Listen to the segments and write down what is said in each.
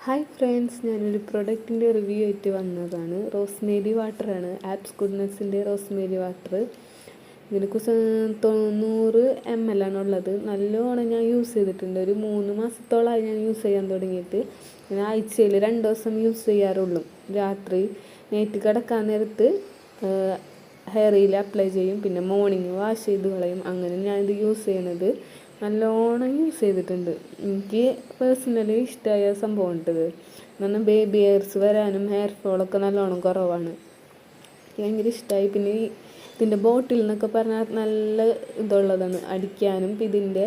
Hi friends, ഞാനൊരു പ്രൊഡക്റ്റിൻ്റെ review ആയിട്ട് വന്നതാണ്. റോസ്മേരി വാട്ടറാണ്, ആപ്സ് ഗുഡ്നെസ്സിൻ്റെ റോസ്മേരി വാട്ടർ. ഇതിനെ 90 ml ആണുള്ളത്. നല്ലോണം ഞാൻ യൂസ് ചെയ്തിട്ടുണ്ട്. ഒരു 3 മാസത്തോളമായി ഞാൻ യൂസ് ചെയ്യാൻ തുടങ്ങിയിട്ട്. ഞാൻ ആഴ്ചയിൽ 2 ദിവസം യൂസ് ചെയ്യാറുള്ളൂ. രാത്രി നൈറ്റ് കിടക്കാൻ നേരത്ത് ഹെയറിൽ അപ്ലൈ ചെയ്യും, പിന്നെ മോർണിംഗ് വാഷ് ചെയ്ത് കളയും. അങ്ങനെ ഞാനിത് യൂസ് ചെയ്യണത് നല്ലോണം യൂസ് ചെയ്തിട്ടുണ്ട്. എനിക്ക് പേഴ്സണലി ഇഷ്ടമായ സംഭവം ഉണ്ടത്. കാരണം ബേബി ഹെയർസ് വരാനും ഹെയർ ഫോളൊക്കെ നല്ലോണം കുറവാണ്. എനിക്ക് ഭയങ്കര ഇഷ്ടമായി. പിന്നെ ഇതിൻ്റെ ബോട്ടിൽ എന്നൊക്കെ പറഞ്ഞാൽ നല്ല ഇതുള്ളതാണ് അടിക്കാനും. ഇതിൻ്റെ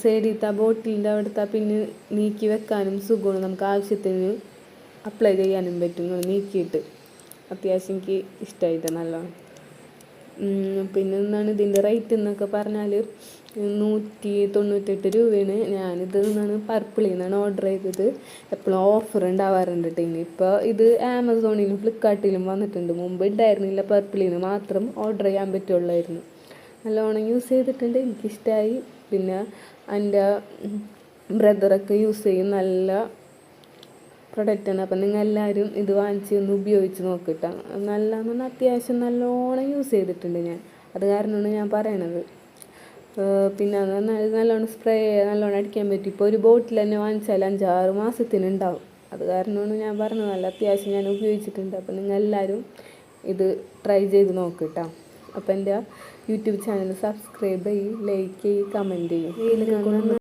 സൈഡിലത്തെ ബോട്ടിലിൻ്റെ അവിടുത്തെ പിന്നെ നീക്കി വെക്കാനും സുഖമാണ്. നമുക്ക് ആവശ്യത്തിന് അപ്ലൈ ചെയ്യാനും പറ്റും നീക്കിയിട്ട്. അത്യാവശ്യം എനിക്ക് ഇഷ്ടമായിട്ട് നല്ലോണം. പിന്നെ എന്താണ് ഇതിൻ്റെ റേറ്റ് എന്നൊക്കെ പറഞ്ഞാൽ 198 രൂപയാണ്. ഞാനിത് നിന്നാണ് പർപ്പിളിൽ നിന്നാണ് ഓർഡർ ചെയ്തത്. എപ്പോഴും ഓഫർ ഉണ്ടാവാറുണ്ട് ടീന്. ഇപ്പോൾ ഇത് ആമസോണിലും ഫ്ലിപ്കാർട്ടിലും വന്നിട്ടുണ്ട്. മുമ്പ് ഉണ്ടായിരുന്നില്ല, പർപ്പിളിൽ നിന്ന് മാത്രം ഓർഡർ ചെയ്യാൻ പറ്റുള്ളായിരുന്നു. നല്ലോണം യൂസ് ചെയ്തിട്ടുണ്ട്, എനിക്കിഷ്ടമായി. പിന്നെ എൻ്റെ ബ്രദറൊക്കെ യൂസ് ചെയ്യും. നല്ല പ്രൊഡക്റ്റാണ്. അപ്പം നിങ്ങൾ എല്ലാവരും ഇത് വാങ്ങിച്ച് ഒന്ന് ഉപയോഗിച്ച് നോക്കിട്ടാ. നല്ലതെന്ന് പറഞ്ഞാൽ അത്യാവശ്യം നല്ലോണം യൂസ് ചെയ്തിട്ടുണ്ട് ഞാൻ. അത് കാരണമാണ് ഞാൻ പറയണത്. പിന്നെ അത് നല്ലോണം സ്പ്രേ നല്ലോണം അടിക്കാൻ പറ്റും. ഇപ്പോൾ ഒരു ബോട്ടിൽ തന്നെ വാങ്ങിച്ചാൽ 5-6 മാസത്തിനുണ്ടാവും. അത് കാരണമാണ് ഞാൻ പറഞ്ഞത്. നല്ല അത്യാവശ്യം ഞാൻ ഉപയോഗിച്ചിട്ടുണ്ട്. അപ്പം നിങ്ങൾ എല്ലാവരും ഇത് ട്രൈ ചെയ്ത് നോക്കിട്ടാ. അപ്പം എൻ്റെ യൂട്യൂബ് ചാനൽ സബ്സ്ക്രൈബ് ചെയ്യും, ലൈക്ക് ചെയ്യും, കമൻറ്റ് ചെയ്യും.